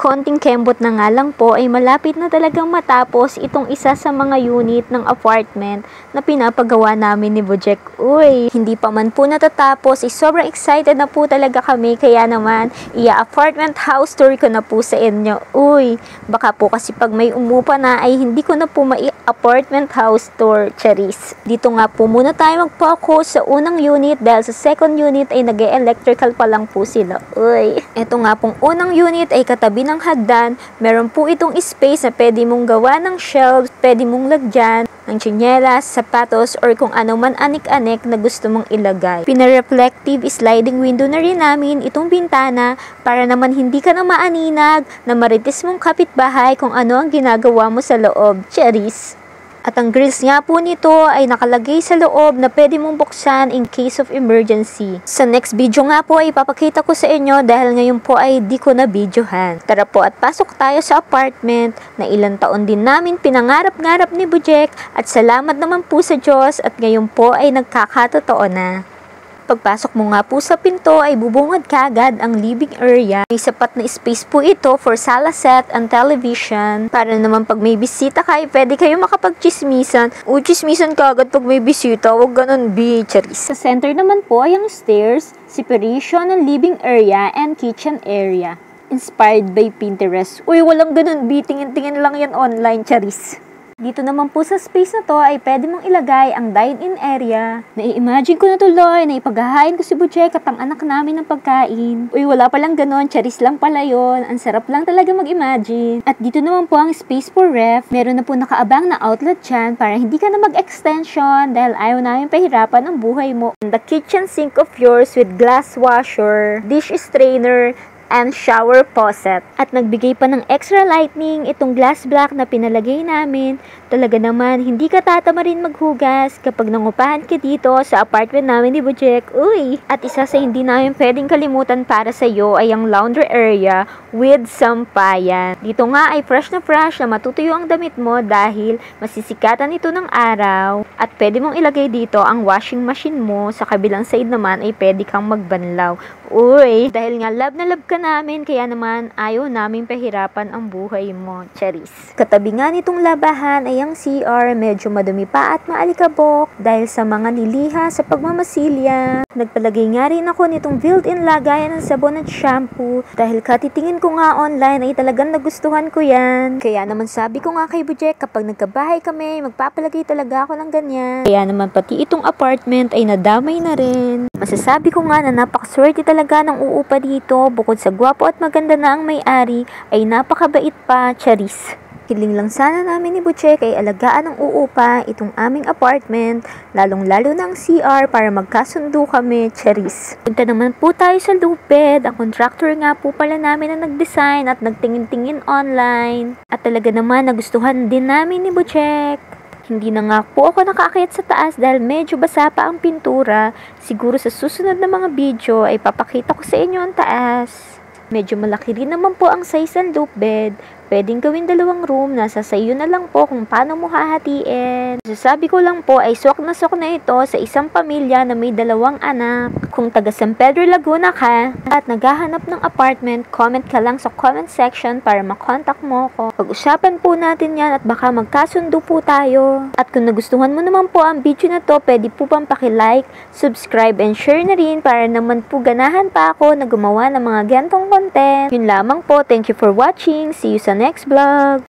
konting kembot na nga lang po ay malapit na talagang matapos itong isa sa mga unit ng apartment na pinapagawa namin ni Bujek. Uy, hindi pa man po natatapos, sobrang excited na po talaga kami, kaya naman apartment house tour ko na po sa inyo. Uy, baka po kasi pag may umupa na ay hindi ko na po apartment house tour, charis. Dito nga po muna tayo mag-focus sa unang unit dahil sa second unit ay nag-electrical pa lang po sila. Uy, eto nga pong unang unit ay katabi ng hagdan. Meron po itong space na pwede mong gawa ng shelves, pwede mong lagyan ng tsinelas, sapatos, or kung ano man anik-anik na gusto mong ilagay. Pina-reflective sliding window na rin namin itong bintana para naman hindi ka na maaninag na marites mong kapitbahay kung ano ang ginagawa mo sa loob. Charis! At ang grills nga po nito ay nakalagay sa loob na pwede mong buksan in case of emergency. Sa next video nga po ay ipapakita ko sa inyo dahil ngayon po ay di ko na videohan. Tara po at pasok tayo sa apartment na ilang taon din namin pinangarap-ngarap ni Bujek at salamat naman po sa Diyos at ngayon po ay nagkakatotoo na. Pagpasok mo nga po sa pinto ay bubungad kagad ang living area. May sapat na space po ito for sala set and television. Para naman pag may bisita kayo, pwede kayo makapag-chismisan. O chismisan kagad pag may bisita, huwag ganun charis. Sa center naman po ay ang stairs, separation ng living area and kitchen area. Inspired by Pinterest. Uy, walang ganun tingin-tingin lang yan online, charis. Dito naman po sa space na to ay pwede mong ilagay ang dine-in area. Nai-imagine ko na tuloy na ipaghahain ko si Bujek at ang anak namin ng pagkain. Uy, wala palang ganon, charis lang pala yun. Ang sarap lang talaga mag-imagine. At dito naman po ang space for ref. Meron na po nakaabang na outlet dyan para hindi ka na mag-extension dahil ayaw namin pahirapan ang buhay mo. The kitchen sink of yours with glass washer, dish strainer, and shower faucet. At nagbigay pa ng extra lightning itong glass block na pinalagay namin. Talaga naman, hindi ka tatamarin maghugas kapag nangupahan ka dito sa apartment namin ni Bujek. Uy! At isa sa hindi namin pwedeng kalimutan para sa iyo ay ang laundry area with sampayan. Dito nga ay fresh na matutuyo ang damit mo dahil masisikatan ito ng araw. At pwede mong ilagay dito ang washing machine mo. Sa kabilang side naman ay pwede kang magbanlaw. Uy! Dahil nga love na love ka namin, kaya naman ayaw namin pahirapan ang buhay mo, charis. Katabi nga nitong labahan ay ang CR, medyo madumi pa at maalikabok dahil sa mga niliha sa pagmamasilya. Nagpalagay nga rin ako nitong built-in lagayan ng sabon at shampoo dahil katitingin ko nga online ay talagang nagustuhan ko yan. Kaya naman sabi ko nga kay Bujek, kapag nagkabahay kami, magpapalagay talaga ako ng ganyan. Kaya naman pati itong apartment ay nadamay na rin. Masasabi ko nga na napakaswerte talaga ng uupa dito. Bukod sa gwapo at maganda na ang may-ari, ay napakabait pa, charis. Hiling lang sana namin ni Bujek ay alagaan ng uupa itong aming apartment, lalong-lalo na ang CR para magkasundo kami, charis. Punta naman po tayo sa luped. Ang contractor nga po pala namin na nag-design at nagtingin-tingin online. At talaga naman nagustuhan din namin ni Bujek. Hindi na nga po ako nakaakyat sa taas dahil medyo basa pa ang pintura. Siguro sa susunod na mga video ay papakita ko sa inyo ang taas. Medyo malaki rin naman po ang size ng loop bed. Pwedeng gawin 2 room, nasa sayo na lang po kung paano mo hahatiin. Sasabi ko lang po ay swak na ito sa isang pamilya na may 2 anak. Kung taga San Pedro Laguna ka at naghahanap ng apartment, comment ka lang sa comment section para makontak mo ko. Pag-usapan po natin yan at baka magkasundo po tayo. At kung nagustuhan mo naman po ang video na to, pwede po pang paki-like, subscribe, and share na rin para naman po ganahan pa ako na gumawa ng mga gantong content. Yun lamang po. Thank you for watching. See you sa next vlog.